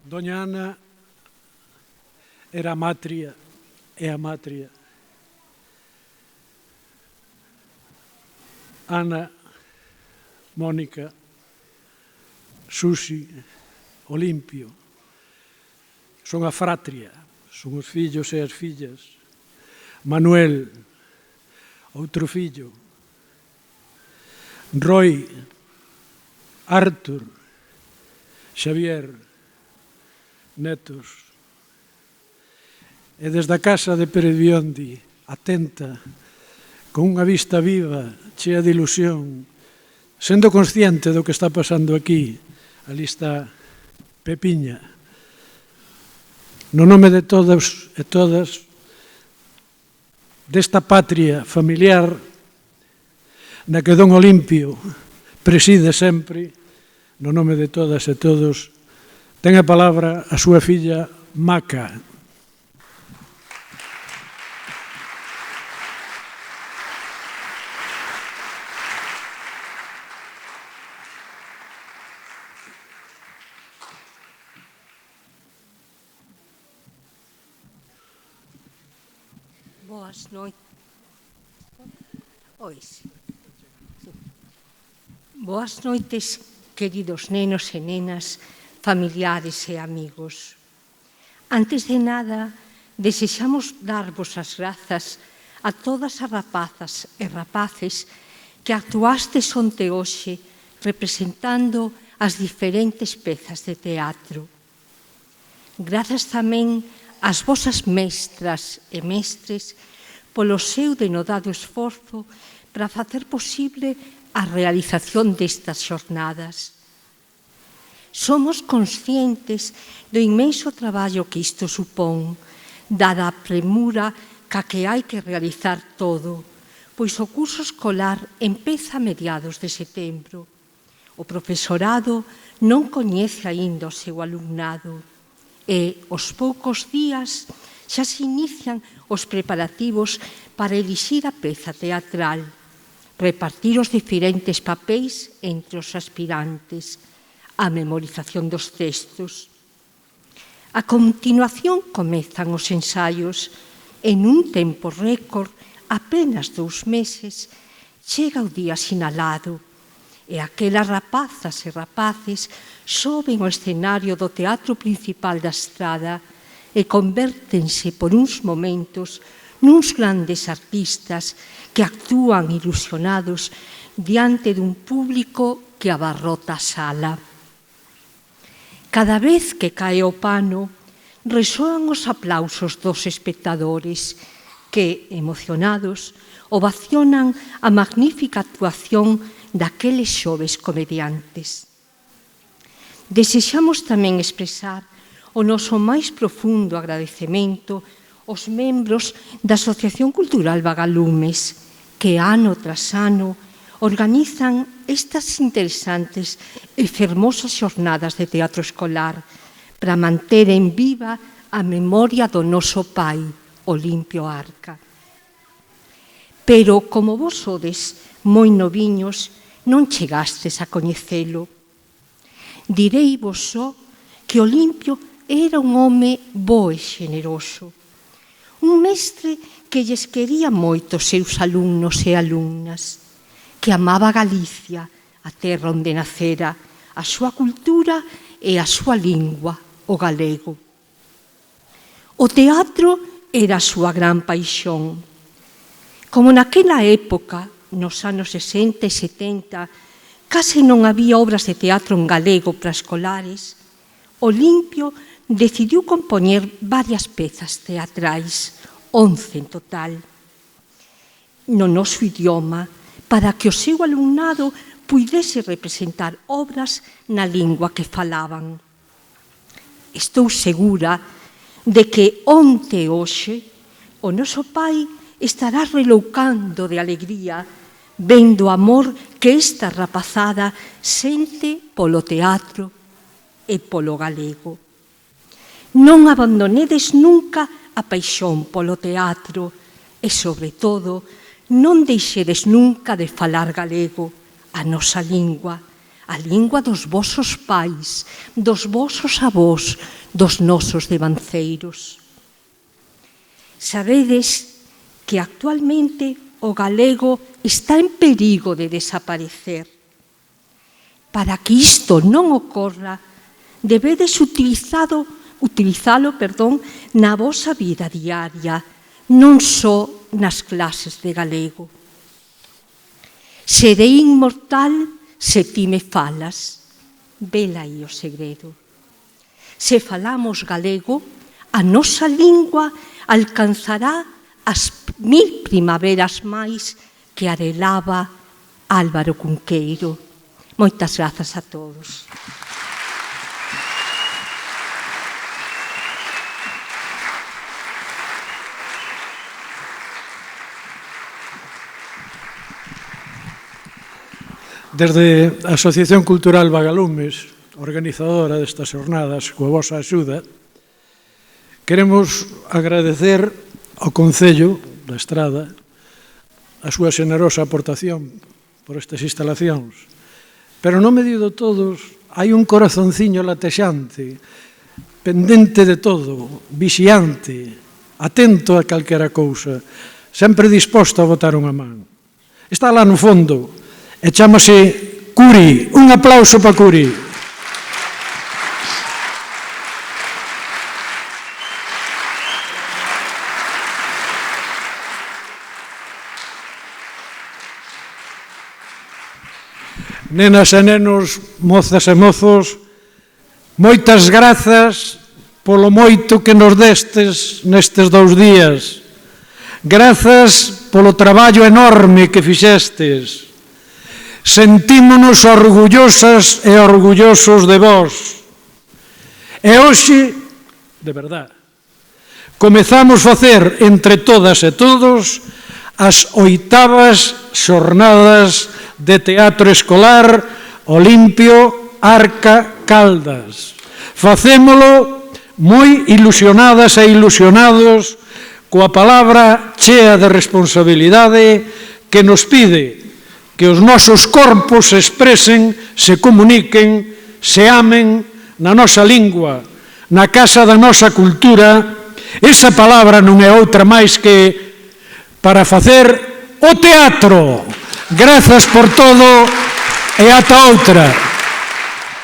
Doña Ana era a matria, é a matria. Ana, Mónica, Susi, Olimpio, son a fratria, son os fillos e as fillas. Manuel, outro fillo. Roy, Artur, Xavier, netos. E desde a casa de Pérez Biondi, atenta, con unha vista viva, chea de ilusión, sendo consciente do que está pasando aquí, ali está Pepiña. No nome de todos e todas, desta patria familiar na que don Olimpio preside sempre, no nome de todas e todos, ten a palabra a súa filla Maca. Boas noites. Boas noites, queridos nenos e nenas, familiares e amigos. Antes de nada, desexamos darvos as grazas a todas as rapazas e rapaces que actuastes onte hoxe representando as diferentes pezas de teatro. Grazas tamén ás vosas mestras e mestres polo seu denodado esforzo para facer posible a realización destas xornadas. Somos conscientes do inmenso traballo que isto supón, dada a premura ca que hai que realizar todo, pois o curso escolar empeza a mediados de setembro. O profesorado non coñece aínda o seu alumnado e, aos poucos días, xa se inician os preparativos para elixir a peza teatral, repartir os diferentes papéis entre os aspirantes, a memorización dos textos. A continuación comezan os ensaios e nun tempo récord, apenas 2 meses, chega o día sinalado e aquelas rapazas e rapaces soben ao escenario do Teatro Principal da Estrada e convértense por uns momentos nuns grandes artistas que actúan ilusionados diante dun público que abarrota a sala. Cada vez que cae o pano, resoan os aplausos dos espectadores que, emocionados, ovacionan a magnífica actuación daqueles xoves comediantes. Desexamos tamén expresar o noso máis profundo agradecemento aos membros da Asociación Cultural Vagalumes, que ano tras ano organizan estas interesantes e fermosas xornadas de teatro escolar para manter en viva a memoria do noso pai, Olimpio Arca. Pero, como vos sodes moi noviños, non chegastes a coñecelo. Direivos só que Olimpio era un home bo e xeneroso, un mestre que lles quería moito os seus alumnos e alumnas, que amaba Galicia, a terra onde nacera, a súa cultura e a súa lingua, o galego. O teatro era a súa gran paixón. Como naquela época, nos anos 60 e 70, case non había obras de teatro en galego para escolares, Olimpio decidiu compoñer varias pezas teatrais, 11 en total, no noso idioma, para que o seu alumnado puidese representar obras na lingua que falaban. Estou segura de que onte e hoxe o noso pai estará reloucando de alegría vendo o amor que esta rapazada sente polo teatro e polo galego. Non abandonedes nunca a paixón polo teatro e, sobre todo, non deixedes nunca de falar galego, a nosa lingua, a lingua dos vosos pais, dos vosos avós, dos nosos devanceiros. Sabedes que actualmente o galego está en perigo de desaparecer. Para que isto non ocorra, debedes utilizalo na vosa vida diaria, non só nas clases de galego. Serei inmortal se ti me falas. Vela aí o segredo. Se falamos galego, a nosa lingua alcanzará as 1000 primaveras máis que arelaba Álvaro Cunqueiro. Moitas grazas a todos. Desde a Asociación Cultural Vagalumes, organizadora destas xornadas, coa vosa axuda, queremos agradecer ao Concello da Estrada a súa xenerosa aportación por estas instalacións. Pero no medio de todos hai un corazonciño latexante, pendente de todo, vixiante, atento a calquera cousa, sempre disposto a botar unha man. Está lá no fondo, e chámase Curi. Un aplauso para Curi. Nenas e nenos, mozas e mozos, moitas grazas polo moito que nos destes nestes 2 días. Grazas polo traballo enorme que fixestes. Sentímonos orgullosas e orgullosos de vós. E hoxe, de verdade, comezamos a facer entre todas e todos as 8ª xornadas de teatro escolar Olimpio Arca Caldas. Facémolo moi ilusionadas e ilusionados coa palabra chea de responsabilidade que nos pide que os nosos corpos se expresen, se comuniquen, se amen na nosa lingua, na casa da nosa cultura. Esa palabra non é outra máis que para facer o teatro. Grazas por todo e ata outra.